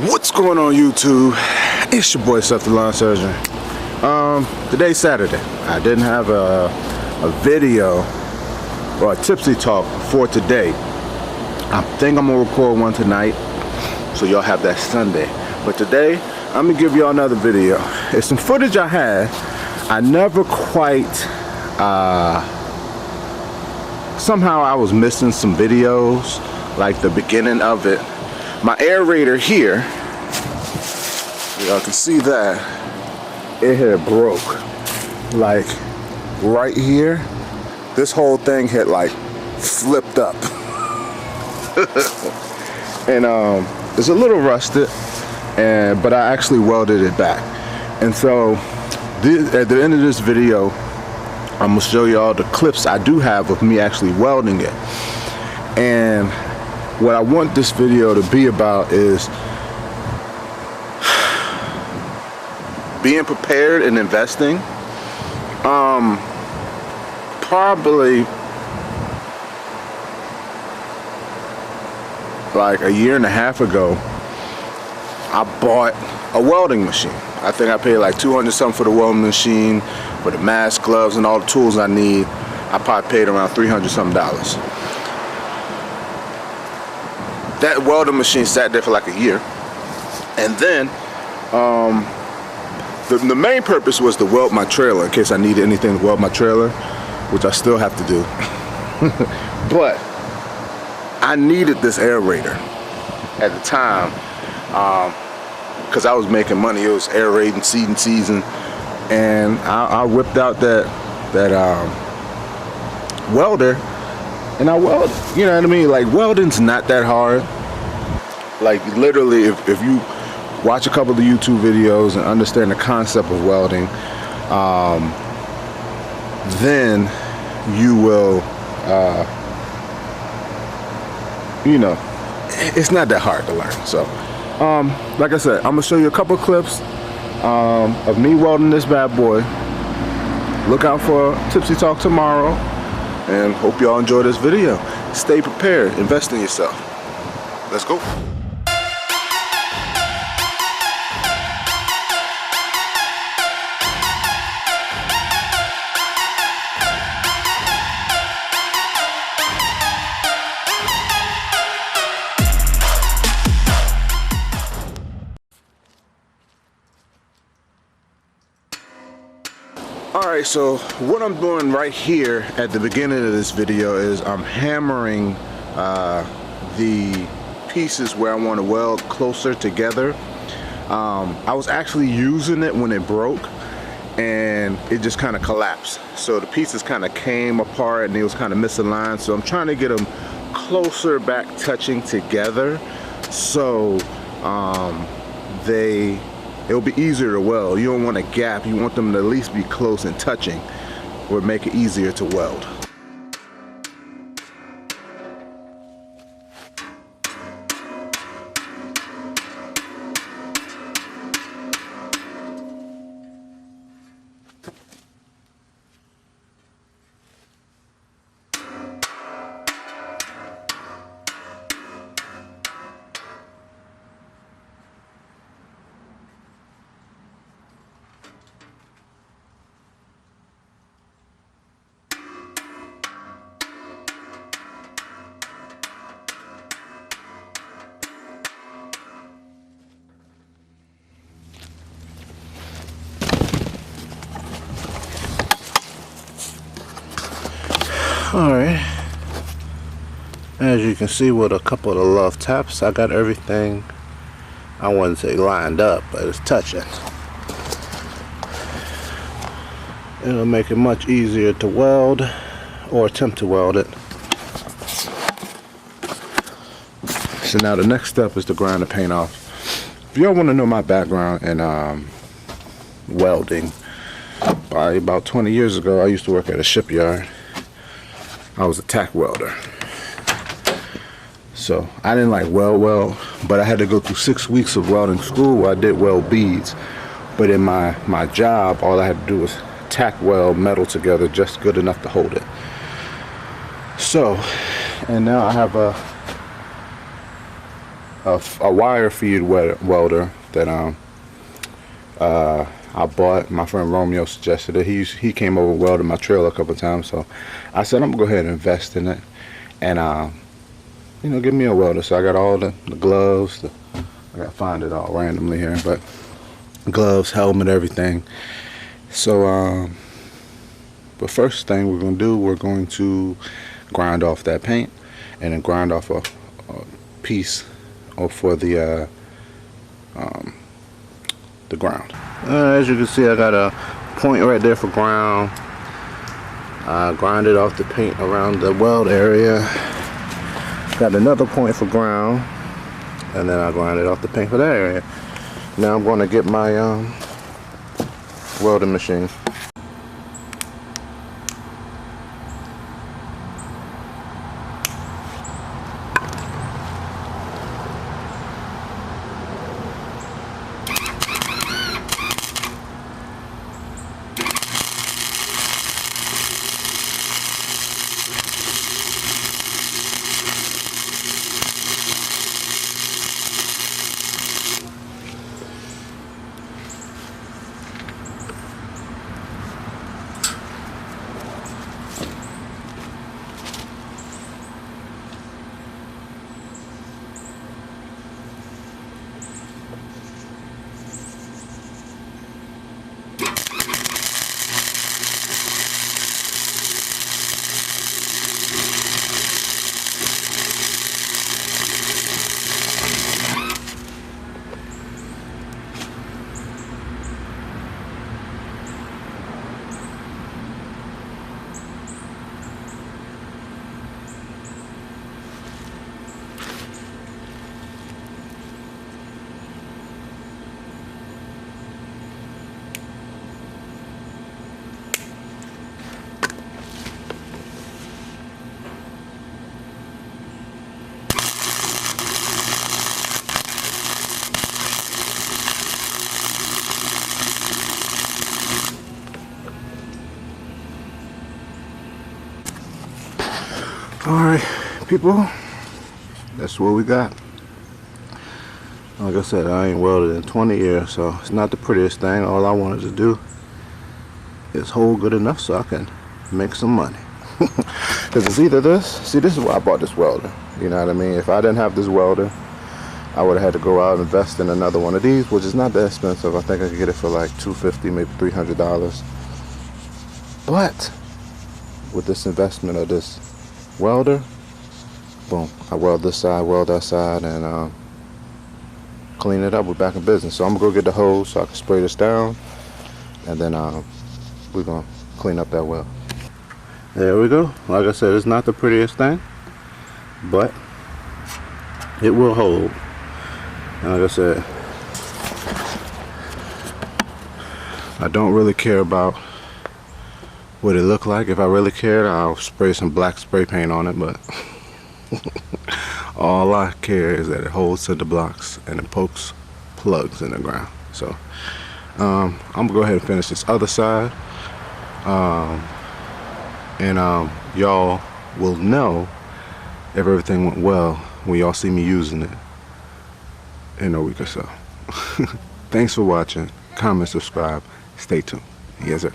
What's going on YouTube? It's your boy Seth the Lawn Surgeon. Today's Saturday. I didn't have a video or a tipsy talk for today. I think I'm gonna record one tonight, so y'all have that Sunday. But today, I'm gonna give y'all another video. It's some footage I had. I never quite, somehow I was missing some videos, like the beginning of it. My aerator here, y'all can see that it had broke, like right here. This whole thing had like flipped up. And it's a little rusted, but I actually welded it back. And so at the end of this video, I'm gonna show y'all the clips I do have of me actually welding it. And what I want this video to be about is being prepared and investing. Probably like a year and a half ago, I bought a welding machine. I think I paid like 200 something for the welding machine, for the mask, gloves, and all the tools I need. I probably paid around $300 something. That welding machine sat there for like a year, and then the main purpose was to weld my trailer in case I needed anything to weld my trailer, which I still have to do. But I needed this aerator at the time because I was making money. It was aerating seeding season, and I whipped out that welder. And I weld, you know what I mean? Like, welding's not that hard. Like, literally, if you watch a couple of the YouTube videos and understand the concept of welding, then you will, you know, it's not that hard to learn. So, like I said, I'm gonna show you a couple of clips of me welding this bad boy. Look out for Tipsy Talk tomorrow. And hope y'all enjoy this video. Stay prepared, invest in yourself. Let's go. Alright, so what I'm doing right here at the beginning of this video is I'm hammering the pieces where I want to weld closer together. I was actually using it when it broke, and it just kind of collapsed. So the pieces kind of came apart and it was kind of misaligned. So I'm trying to get them closer back touching together, so it'll be easier to weld. You don't want a gap. You want them to at least be close and touching, or make it easier to weld. Alright, as you can see with a couple of the love taps, I got everything, I wouldn't say lined up, but it's touching. It'll make it much easier to weld, or attempt to weld it. So now the next step is to grind the paint off. If y'all want to know my background in welding, probably about 20 years ago, I used to work at a shipyard. I was a tack welder. So I didn't like weld, but I had to go through 6 weeks of welding school where I did weld beads. But in my job, all I had to do was tack weld metal together just good enough to hold it. So, and now I have a a wire feed welder that I bought. My friend Romeo suggested it. He came over and welded my trailer a couple of times, so I said I'm gonna go ahead and invest in it, and you know, give me a welder. So I got all the gloves. I gotta find it all randomly here, but gloves, helmet, everything. So but first thing we're gonna do, we're going to grind off that paint, and then grind off a piece for the ground. As you can see, I got a point right there for ground. I grinded off the paint around the weld area. Got another point for ground, and then I grinded off the paint for that area. Now I'm going to get my welding machine. Alright, people, that's what we got. Like I said, I ain't welded in 20 years, so it's not the prettiest thing. All I wanted to do is hold good enough so I can make some money. Because it's either this, see, this is why I bought this welder. You know what I mean? If I didn't have this welder, I would have had to go out and invest in another one of these, which is not that expensive. I think I could get it for like $250, maybe $300. But with this investment of this welder, boom, I weld this side, weld that side, and clean it up. We're back in business. So I'm gonna go get the hose so I can spray this down, and then we're gonna clean up that weld. There we go. Like I said, it's not the prettiest thing, but it will hold. And like I said, I don't really care about what it looked like. If I really cared, I'll spray some black spray paint on it, but all I care is that it holds to the blocks and it pokes plugs in the ground. So I'm gonna go ahead and finish this other side, and y'all will know if everything went well when y'all see me using it in a week or so. Thanks for watching. Comment, subscribe, stay tuned. Yes, sir.